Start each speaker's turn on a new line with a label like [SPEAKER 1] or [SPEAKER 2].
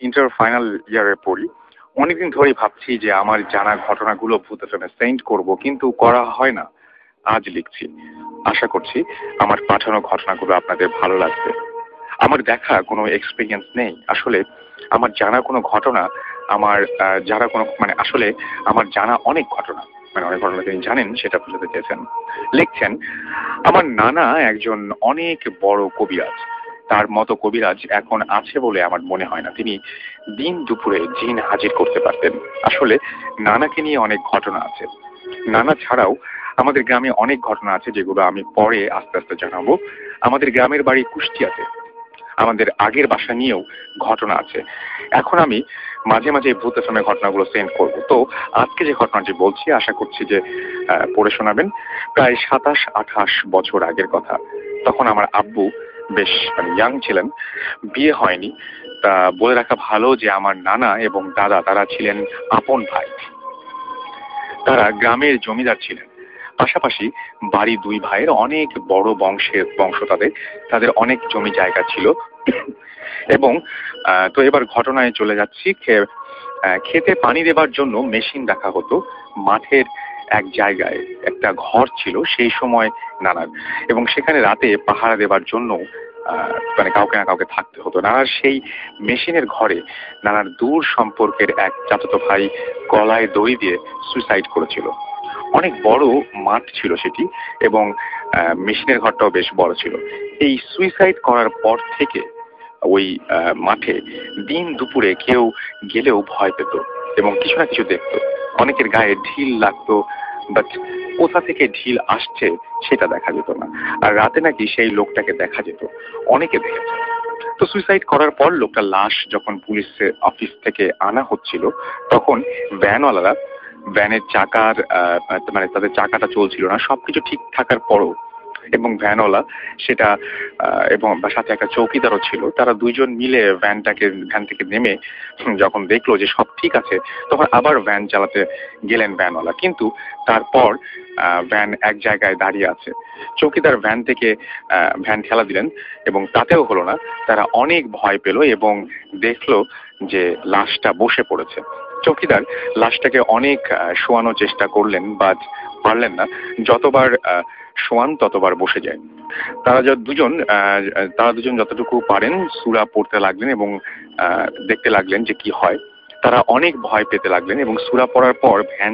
[SPEAKER 1] Inter final ইয়ারে পড়ি। অনেকদিন ধরেই ভাবছি যে আমার জানা ঘটনাগুলো ভূত এফএমে সেন্ড করব, কিন্তু করা হয় না। আজ লিখছি। আশা করছি আমার পাঠানো ঘটনাগুলো আপনাদের ভালো লাগবে। আমার দেখা কোনো এক্সপিরিয়েন্স নেই আসলে। আমার জানা কোনো ঘটনা, আমার যারা কোনো আসলে আমার জানা অনেক ঘটনা, অনেক ঘটনা তিনি জানেন সেটা বুঝতে চেয়েছেন। লিখছেন, আমার নানা একজন অনেক বড় কবিরাজ। তার মতো কবিরাজ এখন আছে বলে আমার মনে হয় না। তিনি দিন দুপুরে জিন হাজির করতে পারতেন। আসলে নানাকে নিয়ে অনেক ঘটনা আছে। নানা ছাড়াও আমাদের গ্রামে অনেক ঘটনা আছে যেগুলো আমি পরে আস্তে আস্তে জানাবো। আমাদের গ্রামের বাড়ি কুষ্টিয়াতে। আমাদের আগের বাসা নিয়েও ঘটনা আছে। এখন আমি মাঝে মাঝে ভূত এফএমের ঘটনাগুলো সেন্ড করব। তো আজকে যে ঘটনাটি বলছি আশা করছি যে পড়ে শোনাবেন। প্রায় 27-28 বছর আগের কথা। তখন আমার আব্বু বেশ ইয়াং ছিলেন, বিয়ে হয়নি। তা বলে রাখা ভালো যে আমার নানা এবং দাদা তারা ছিলেন আপন ভাই। তারা গ্রামের জমিদার ছিলেন। পাশাপাশি বাড়ি দুই ভাইয়ের অনেক বড় বংশ, তাদের অনেক জমি জায়গা ছিল। এবং তো এবার ঘটনায় চলে যাচ্ছি। খেতে পানি দেবার জন্য মেশিন রাখা হতো মাঠের এক জায়গায়। একটা ঘর ছিল সেই সময় নানার, এবং সেখানে রাতে পাহারা দেবার জন্য কাউকে না কাউকে থাকতে হতো। নানার সেই মেশিনের ঘরে নানার দূর সম্পর্কের এক চাচাতো ভাই গলায় দড়ি দিয়ে সুইসাইড করেছিল। অনেক বড় মাঠ ছিল সেটি, এবং মেশিনের ঘরটাও বেশ বড় ছিল। এই সুইসাইড করার পর থেকে ওই মাঠে দিন দুপুরে কেউ গেলেও ভয় পেত এবং কিছু না কিছু দেখত। অনেকের গায়ে ঢিল লাগতো, বাট কোথা থেকে ঢিল আসছে সেটা দেখা যেত না। আর রাতে নাকি সেই লোকটাকে দেখা যেত, অনেকে দেখেছে। তো সুইসাইড করার পর লোকটা লাশ যখন পুলিশের অফিস থেকে আনা হচ্ছিল, তখন ভ্যানওয়ালারা ভ্যানের চাকার তাদের চাকাটা চলছিল না, সবকিছু ঠিক থাকার পরও, এবং ভ্যানওয়ালা সেটা এবং সাথে একটা চৌকিদারও ছিল, তারা দুইজন মিলে ভ্যান থেকে নেমে যখন দেখলো যে সব ঠিক আছে, তখন আবার ভ্যান চালাতে গেলেন ভ্যানওয়ালা। কিন্তু তারপর ভ্যান এক জায়গায় দাঁড়িয়ে আছে। চৌকিদার ভ্যান ঠেলা দিলেন এবং তাতেও হলো না। তারা অনেক ভয় পেল এবং দেখলো যে লাশটা বসে পড়েছে। চৌকিদার লাশটাকে অনেক শোয়ানোর চেষ্টা করলেন, বাট পারলেন না। যতবার শোয়ান ততবার বসে যায়। তারা দুজন যতটুকু পারেন সূরা পড়তে লাগলেন এবং দেখতে লাগলেন যে কি হয়। তারা অনেক ভয় পেতে লাগলেন এবং সূরা পড়ার পর ভ্যান